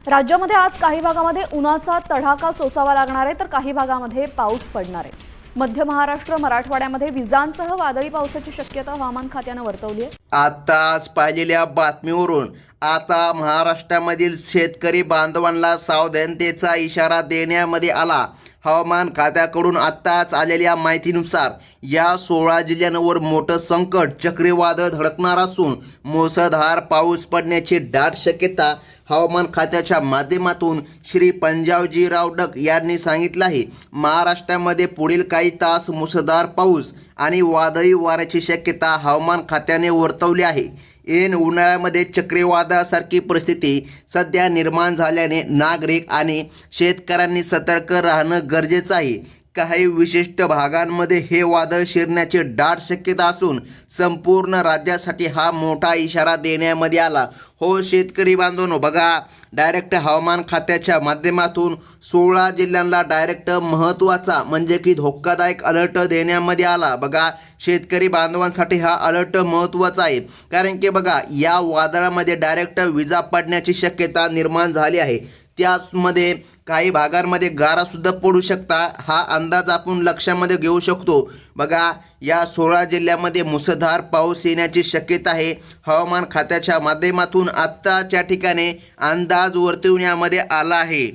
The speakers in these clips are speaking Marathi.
राज्यामध्ये आज काही भागामध्ये उन्हाचा तडाखा सोसावा लागणार आहे तर काही भागामध्ये पाऊस पडणार आहे। मध्य महाराष्ट्र मराठवाड्यामध्ये विजांसह वादळी पावसाची शक्यता हवामान खात्याने वर्तवली आहे। आताच पाहिलेल्या बातमीवरून आता महाराष्ट्रामधील शेतकरी बांधवांना सावधानतेचा इशारा देण्यामध्ये आला। हवामान खात्याकडून आत्ताच आलेल्या माहितीनुसार या 16 जिल्ह्यांवर मोठं संकट चक्रीवादळ धडकणार असून मुसळधार पाऊस पडण्याची दाट शक्यता हवामान खात्याच्या माध्यमातून श्री पंजाबजी रावडक यांनी सांगितलं आहे। महाराष्ट्रामध्ये पुढील काही तास मुसळधार पाऊस आणि वादळी वाऱ्याची शक्यता हवामान खात्याने वर्तवली आहे। ऐन उन्हाळ्यामध्ये चक्रीवादळासारखी परिस्थिती सध्या निर्माण झाल्याने नागरिक आणि शेतकऱ्यांनी सतर्क राहणं गरजेचं आहे। काही विशिष्ट भागांमध्ये हे वादळ शिरण्याची दाट शक्यता असून संपूर्ण राज्यासाठी हा मोठा इशारा देण्यामध्ये आला। हो शेतकरी बांधवांनो, बघा डायरेक्ट हवामान खात्याच्या माध्यमातून 16 जिल्ह्यांना डायरेक्ट महत्त्वाचा म्हणजे की धोकादायक अलर्ट देण्यामध्ये आला। बघा शेतकरी बांधवांसाठी हा अलर्ट महत्त्वाचा आहे, कारण की बघा या वादळामध्ये डायरेक्ट विजा पडण्याची शक्यता निर्माण झाली आहे। त्यामध्ये काही भागांमध्ये गारासुद्धा पडू शकता, हा अंदाज आपण लक्षामध्ये घेऊ शकतो। बघा या 16 जिल्ह्यामध्ये मुसळधार पाऊस येण्याची शक्यता आहे। हवामान खात्याच्या माध्यमातून आत्ताच्या ठिकाणी अंदाज वर्तवण्यामध्ये आला आहे।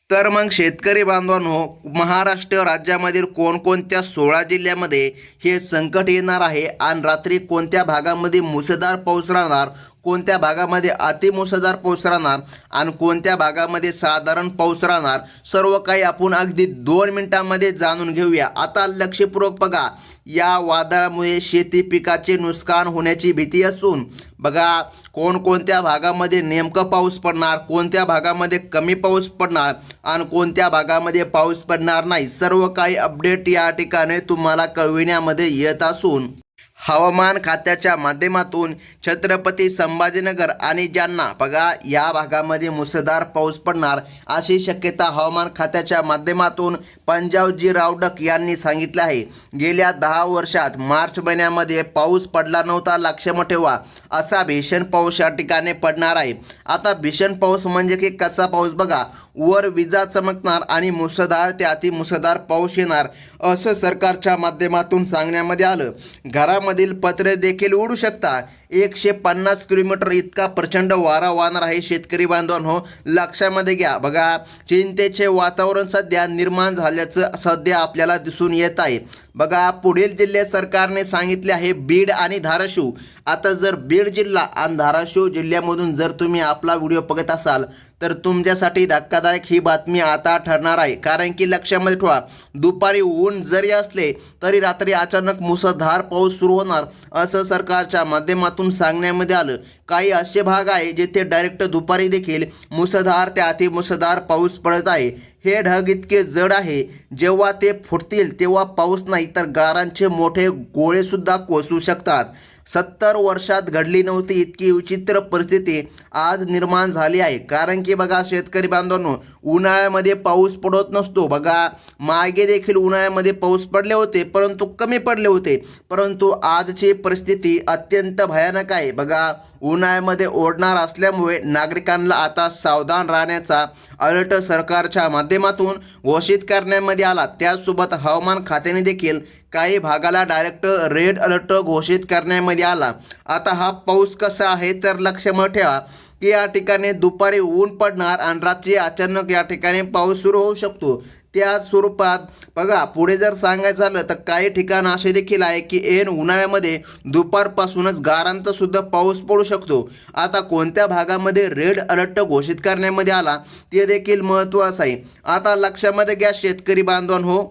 तर मग शेतकरी बांधवांनो, महाराष्ट्र राज्यामधील कोणकोणत्या 16 जिल्ह्यामध्ये हे संकट येणार आहे आणि रात्री कोणत्या भागामध्ये मुसळधार पाऊस राहणार, कोणत्या भागामध्ये अतिमुसळधार पाऊस राहणार आणि कोणत्या भागामध्ये साधारण पाऊस राहणार, सर्व काही आपण अगदी 2 मिनिटांमध्ये जाणून घेऊया। आता लक्षपूर्वक बघा, या वादळामुळे शेती पिकाचे नुकसान होण्याची भीती असून बघा कोणकोणत्या भागामध्ये नेमकं पाऊस पडणार, कोणत्या भागामध्ये कमी पाऊस पडणार आणि कोणत्या भागामध्ये पाऊस पडणार नाही, सर्व काही अपडेट या ठिकाणी तुम्हाला कळविण्यामध्ये येत असून हवामान खात्याच्या माध्यमातून छत्रपती संभाजीनगर आणि जालना बघा या भागामध्ये मुसळधार पाऊस पडणार अशी शक्यता हवामान खात्याच्या माध्यमातून पंजाबजी रावडक यांनी सांगितले आहे। गेल्या 10 वर्षात मार्च महिन्यामध्ये पाऊस पडला नव्हता, लक्षात ठेवा। असा भीषण पाऊस या ठिकाणी पडणार आहे। आता भीषण पाऊस म्हणजे की कसा पाऊस, बघा वर विजा चमकणार आणि मुसळधार ते अतिमुसळधार पाऊस येणार असं सरकारच्या माध्यमातून सांगण्यामध्ये आलं। घरामधील पत्रे देखील उडू शकतात। 150 किलोमीटर इतका प्रचंड वारा वाहणार आहे। शेतकरी बांधवांनो लक्षामध्ये घ्या। बघा चिंतेचे वातावरण सध्या निर्माण झाल्याचं सध्या आपल्याला दिसून येत आहे। बघा पुढील जिल्हे सरकारने सांगितले आहे बीड आणि धाराशिव। आता जर बीड जिल्हा आणि धाराशिव जिल्ह्यामधून जर तुम्ही आपला व्हिडिओ बघत असाल तर तुमच्यासाठी धक्कादायक ही बातमी आता ठरणार आहे, कारण की लक्षामध्ये ठेवा दुपारी ऊन जरी असले तरी रात्री अचानक मुसळधार पाऊस सुरू होणार असं सरकारच्या माध्यमातून सांगण्यामध्ये आलं। काही असे भाग आहे जिथे डायरेक्ट दुपारी देखील मुसळधार ते अतिमुसळधार पाऊस पडत आहे। हे ढग इतके जड आहे, जेव्हा ते फुटतील तेव्हा पाऊस नाही तर गारांचे मोठे गोळे सुद्धा कोसळू शकतात। 70 वर्षात घडली नव्हती इतकी विचित्र परिस्थिती आज निर्माण झाली आहे, कारण की बघा शेतकरी बांधवांनो उन्हाळ्यामध्ये पाऊस पडत नसतो। बघा मागे देखील उन्हाळ्यामध्ये पाऊस पडले होते परंतु कमी पडले होते, परंतु आजची परिस्थिती अत्यंत भयानक आहे। बघा उन्हाळ्यामध्ये ओढणार असल्यामुळे नागरिकांना आता सावधान राहण्याचा अलर्ट सरकारच्या माध्यमातून घोषित करण्यामध्ये आला। त्यासोबत हवामान खात्याने देखील काही भागाला डायरेक्ट रेड अलर्ट घोषित करण्यामध्ये आला। आता हा पाऊस कसा आहे तर लक्षामध्ये ठेवा की या ठिकाणी दुपारी ऊन पडणार आणि रात्री अचानक या ठिकाणी पाऊस सुरू होऊ शकतो। त्या स्वरूपात बघा पुढे जर सांगायचं झालं तर काही ठिकाण असे देखील आहे की ऐन उन्हाळ्यामध्ये दुपारपासूनच गारांचा सुद्धा पाऊस पडू शकतो। आता कोणत्या भागामध्ये रेड अलर्ट घोषित करण्यामध्ये आला ते देखील महत्त्वाचं आहे। आता लक्षामध्ये घ्या शेतकरी बांधवांनो,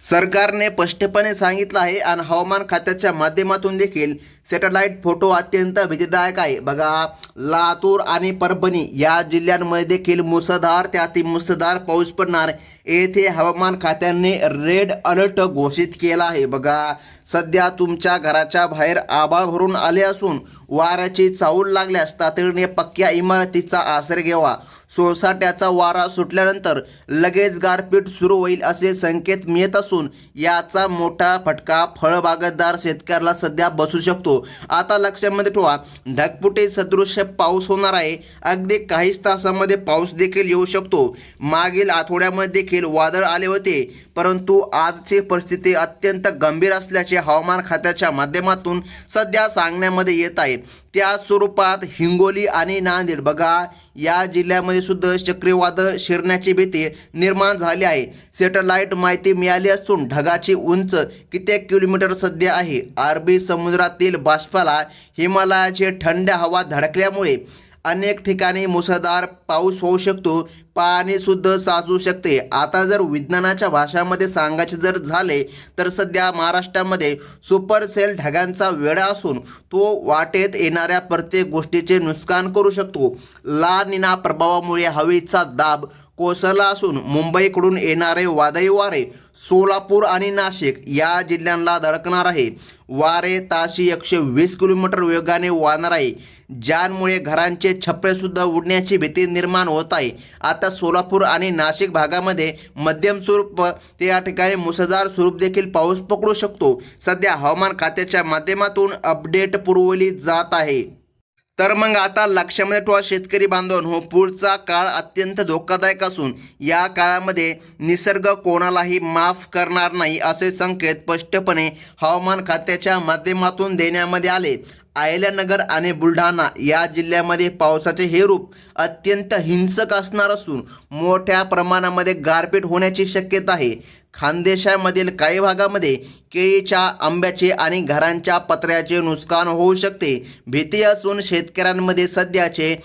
सरकारने स्पष्टपणे सांगितलं आहे आणि हवामान खात्याच्या माध्यमातून देखील सॅटेलाइट फोटो अत्यंत भीतीदायक आहे। बघा लातूर आणि परभणी या जिल्ह्यांमध्ये देखील मुसळधार ते अतिमुसळधार पाऊस पडणार येथे हवामान खात्याने रेड अलर्ट घोषित केला आहे. बघा, सध्या तुमच्या घराच्या बाहेर आभाळ भरून आले असून वाऱ्याची चाहूल लागल्यास तातडीने पक्क्या इमारतीचा आश्रय घ्यावा. सोसाट्याचा वारा सुटल्यानंतर लगेच गारपीट सुरू होईल असे संकेत मिळत असून याचा मोठा फटका फळबागतदार शेतकऱ्याला सध्या बसू शकतो. आता लक्षामध्ये ठेवा, ढगफुटी सदृश पाऊस होणार आहे. अगदी काहीच तासामध्ये पाऊस देखील येऊ शकतो. मागील आठवड्यामध्ये देखील वादळ आले होते, परंतु आजची परिस्थिती अत्यंत गंभीर असल्याचे हवामान खात्याच्या माध्यमातून सध्या सांगण्यामध्ये येत आहे. त्या स्वरूपात हिंगोली आणि नांदेड, बघा, या जिल्ह्यामध्ये सुद्धा चक्रीवादळ शिरण्याची भीती निर्माण झाली आहे. सॅटेलाइट माहिती मिळाली असून ढगाची उंच कित्येक किलोमीटर सध्या आहे. अरबी समुद्रातील बाष्पाला हिमालयाची थंड हवा धडकल्यामुळे अनेक ठिकाणी मुसळधार पाऊस होऊ शकतो. पाणी सुद्धा साचू शकते. आता जर विज्ञानाच्या भाषामध्ये सांगायचे जर झाले तर सध्या महाराष्ट्रामध्ये सुपर सेल ढगांचा वेढा असून तो वाटेत येणाऱ्या प्रत्येक गोष्टीचे नुकसान करू शकतो. ला निना प्रभावामुळे हवेचा दाब कोसळला असून मुंबईकडून येणारे वादळी वारे सोलापूर आणि नाशिक या जिल्ह्यांना धडकणार आहे. वारे ताशी 120 किलोमीटर वेगाने वाहणार आहे, ज्यामुळे घरांचे छप्परेसुद्धा उडण्याची भीती निर्माण होत आहे. आता सोलापूर आणि नाशिक भागामध्ये मध्यम स्वरूप ते या ठिकाणी मुसळधार स्वरूप देखील पाऊस पकडू शकतो. सध्या हवामान खात्याच्या माध्यमातून अपडेट पुरवली जात आहे. तर मग आता लक्षामध्ये ठेवा शेतकरी बांधवांनो, पुढचा काळ अत्यंत धोकादायक असून या काळामध्ये निसर्ग कोणालाही माफ करणार नाही असे संकेत स्पष्टपणे हवामान खात्याच्या माध्यमातून देण्यामध्ये आले. अहिल्यानगर आणि बुलढाणा या जिल्ह्यामध्ये पावसाचे हे रूप अत्यंत हिंसक असणार असून मोठ्या प्रमाणामध्ये गारपीट होण्याची शक्यता आहे. खानदेशामधील काही भागामध्ये केळीच्या, आंब्याचे आणि घरांच्या पत्र्याचे नुकसान होऊ शकते. भीती असून शेतकऱ्यांमध्ये सध्याचे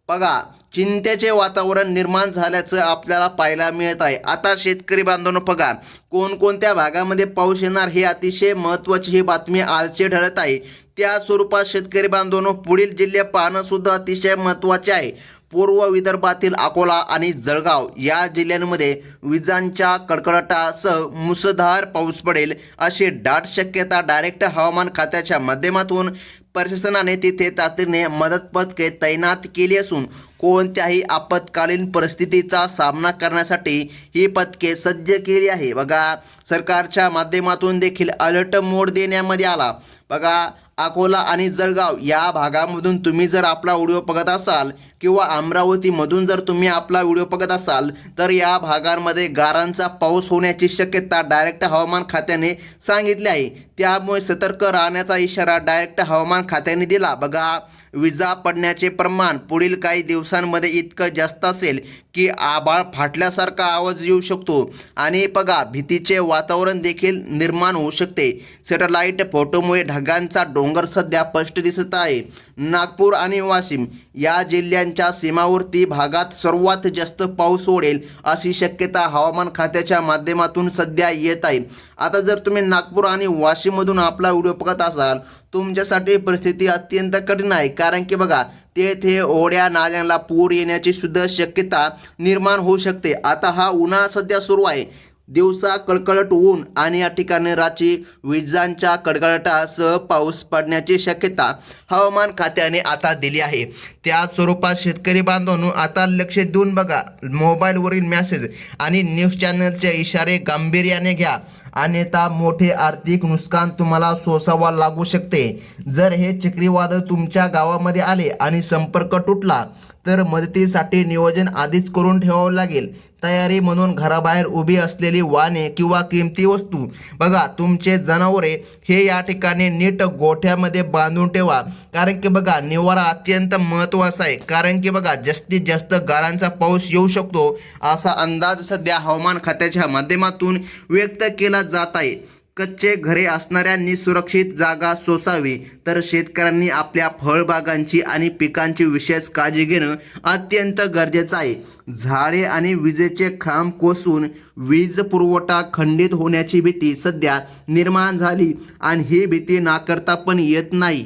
बघा चिंतेचे वातावरण निर्माण झाल्याचं आपल्याला पाहायला मिळत आहे. आता शेतकरी बांधवांनो, बघा, कोणकोणत्या भागामध्ये पाऊस येणार हे अतिशय महत्त्वाची ही बातमी आजची ठरत आहे. त्या स्वरूपात शेतकरी बांधवांनो, पुढील जिल्हे पाहणं सुद्धा अतिशय महत्त्वाचे आहे. पूर्व विदर्भातील अकोला आणि जळगाव या जिल्ह्यांमध्ये विजांच्या कडकडाटासह मुसळधार पाऊस पडेल अशी दाट शक्यता डायरेक्ट हवामान खात्याच्या माध्यमातून प्रशासनाने तिथे तातडीने मदत पथके तैनात केली असून कोणत्याही आपत्कालीन परिस्थितीचा सामना करण्यासाठी ही पथके सज्ज केली आहे. बघा, सरकारच्या माध्यमातून देखील अलर्ट मोड देण्यामध्ये आला. बघा, अकोला आणि जळगाव या भागामधून तुम्ही जर आपला व्हिडिओ बघत असाल किंवा अमरावतीमधून जर तुम्ही आपला व्हिडिओ बघत असाल तर या भागांमध्ये गारांचा पाऊस होण्याची शक्यता डायरेक्ट हवामान खात्याने सांगितली आहे. त्यामुळे सतर्क राहण्याचा इशारा डायरेक्ट हवामान खात्याने दिला. बघा, विजा पडण्याचे प्रमाण पुढील काही दिवसांमध्ये इतकं जास्त असेल की आभाळ फाटल्यासारखा आवाज येऊ शकतो आणि बघा भीतीचे वातावरण देखील निर्माण होऊ शकते. सॅटेलाइट फोटोमुळे ढगांचा डोंगर सध्या स्पष्ट दिसत आहे. नागपूर आणि वाशिम या जिल्ह्यांच्या सीमावर्ती भागात सर्वात जास्त पाऊस पडेल अशी शक्यता हवामान खात्याच्या माध्यमातून सध्या येत आहे. आता जर तुम्ही नागपूर आणि वाशिममधून आपला व्हिडिओ बघत असाल तुमच्यासाठी परिस्थिती अत्यंत कठीण आहे, कारण की बघा तेथे ओढ्या नाल्यांना पूर येण्याची सुद्धा शक्यता निर्माण होऊ शकते. आता हा उन्हाळा सध्या सुरू आहे. दिवसा कडकडट ऊन आणि या ठिकाणी रात्री विजांच्या कडकडाटासह पाऊस पडण्याची शक्यता हवामान खात्याने आता दिली आहे. त्या स्वरूपात शेतकरी बांधवांनो, आता लक्ष देऊन बघा, मोबाईलवरील मेसेज आणि न्यूज चॅनलचे इशारे गांभीर्याने घ्या, अन्यथा मोठे आर्थिक नुकसान तुम्हाला सोसावा लागू शकते. जर हे चक्रीवादळ तुमच्या गावामध्ये आले आणि संपर्क तुटला तर मदतीसाठी नियोजन आधीच करून ठेवावं लागेल. तयारी म्हणून घराबाहेर उभी असलेली वाहने किंवा किमती वस्तू, बघा, तुमचे जनावरे हे या ठिकाणी नीट गोठ्यामध्ये बांधून ठेवा, कारण की बघा निवारा अत्यंत महत्त्वाचा आहे. कारण की बघा जास्तीत जास्त गारांचा पाऊस येऊ शकतो असा अंदाज सध्या हवामान खात्याच्या माध्यमातून व्यक्त केला जात आहे. कच्चे घरे असणाऱ्यांनी सुरक्षित जागा सोसावी, तर शेतकऱ्यांनी आपल्या फळबागांची आणि पिकांची विशेष काळजी घेणं अत्यंत गरजेचं आहे. झाडे आणि विजेचे खांब कोसळून वीज पुरवठा खंडित होण्याची भीती सध्या निर्माण झाली आणि ही भीती नाकारता पण येत नाही.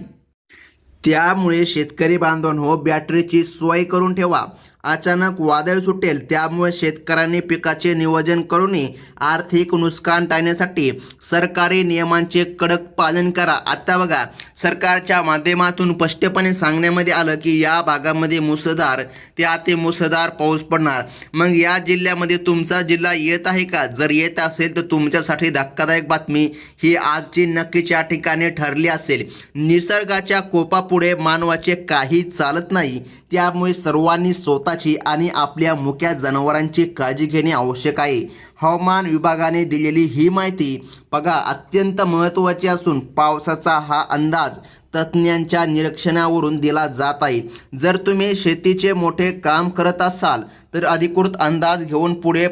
त्यामुळे शेतकरी बांधवांनो, बॅटरीची सोय करून ठेवा अचानक वादळ सुटेल, त्यामुळे शेतकऱ्यांनी पिकाचे नियोजन करूनही आर्थिक नुकसान टाळण्यासाठी सरकारी नियमांचे कडक पालन करा. आता बघा, सरकारच्या माध्यमातून स्पष्टपणे सांगण्यामध्ये आलं की या भागामध्ये मुसळधार ते अतिमुसळधार पाऊस पडणार. मग या जिल्ह्यामध्ये तुमचा जिल्हा येत आहे का? जर येत असेल तर तुमच्यासाठी धक्कादायक बातमी ही आजची नक्कीच या ठिकाणी ठरली असेल. निसर्गाच्या कोपापुढे मानवाचे काही चालत नाही, त्यामुळे सर्वांनी स्वतःची आणि आपल्या मुक्या जनावरांची काळजी घेणे आवश्यक आहे. हवामान विभागाने दिलेली ही माहिती बघा अत्यंत महत्त्वाची असून पावसाचा हा अंदाज तज्ज्ञांच्या निरीक्षणावरून दिला जात आहे. जर तुम्ही शेतीचे मोठे काम करत असाल तर अधिकृत अंदाज घेऊन पुढे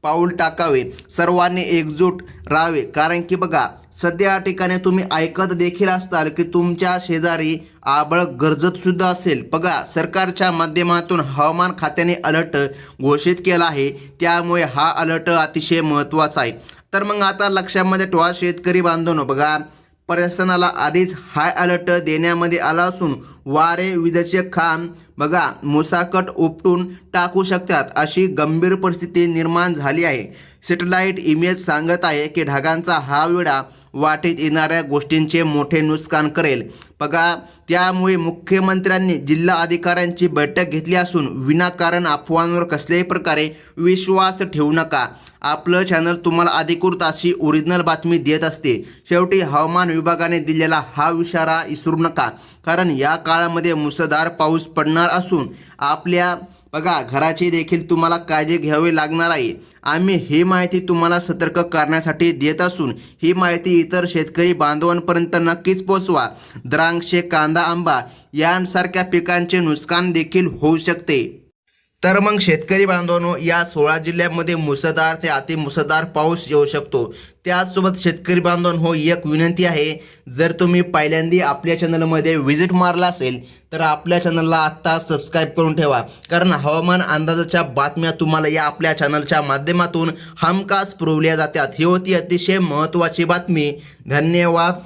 पाऊल टाकावे. सर्वांनी एकजूट राहावे, कारण की बघा सध्या या ठिकाणी तुम्ही ऐकत देखील असताल की तुमच्या शेजारी आबळ गरजत सुद्धा असेल. बघा, सरकारच्या माध्यमातून हवामान खात्याने अलर्ट घोषित केला आहे, त्यामुळे हा अलर्ट अतिशय महत्त्वाचा आहे. तर मग आता लक्षामध्ये ठेवा शेतकरी बांधवांनो, बघा प्रशासनाला आधीच हाय अलर्ट देण्यामध्ये आला असून वारे विजेचे खांब बघा मुसाकट उपटून टाकू शकतात, अशी गंभीर परिस्थिती निर्माण झाली आहे. सॅटेलाइट इमेज सांगत आहे की ढगांचा हा विडा वाटेत येणाऱ्या गोष्टींचे मोठे नुकसान करेल. बघा, त्यामुळे मुख्यमंत्र्यांनी जिल्हा अधिकाऱ्यांची बैठक घेतली असून विनाकारण अफवांवर कसल्याही प्रकारे विश्वास ठेवू नका. आपलं चॅनल तुम्हाला अधिकृत अशी ओरिजिनल बातमी देत असते. शेवटी हवामान विभागाने दिलेला हा इशारा विसरू नका, कारण या काळामध्ये मुसळधार पाऊस पडणार असून आपल्या बघा घराची देखील तुम्हाला काळजी घ्यावी लागणार आहे. आम्ही ही माहिती तुम्हाला सतर्क करण्यासाठी देत असून ही माहिती इतर शेतकरी बांधवांपर्यंत नक्कीच पोहोचवा. द्राक्षे, कांदा, आंबा यांसारख्या पिकांचे नुकसान देखील होऊ शकते. तर मग शेतकरी बांधवांनो, या 16 जिल्ह्यांमध्ये मुसळधार ते अतिमुसळधार पाऊस येऊ शकतो. त्याचसोबत शेतकरी बांधवांनो, एक विनंती आहे, जर तुम्ही पहिल्यांदा आपल्या चॅनलमध्ये व्हिजिट मारला असेल तर आपल्या चॅनलला आत्ता सबस्क्राईब करून ठेवा, कारण हवामान अंदाजाच्या बातम्या तुम्हाला या आपल्या चॅनलच्या माध्यमातून हमखास पुरवल्या जातात. ही होती अतिशय महत्त्वाची बातमी. धन्यवाद.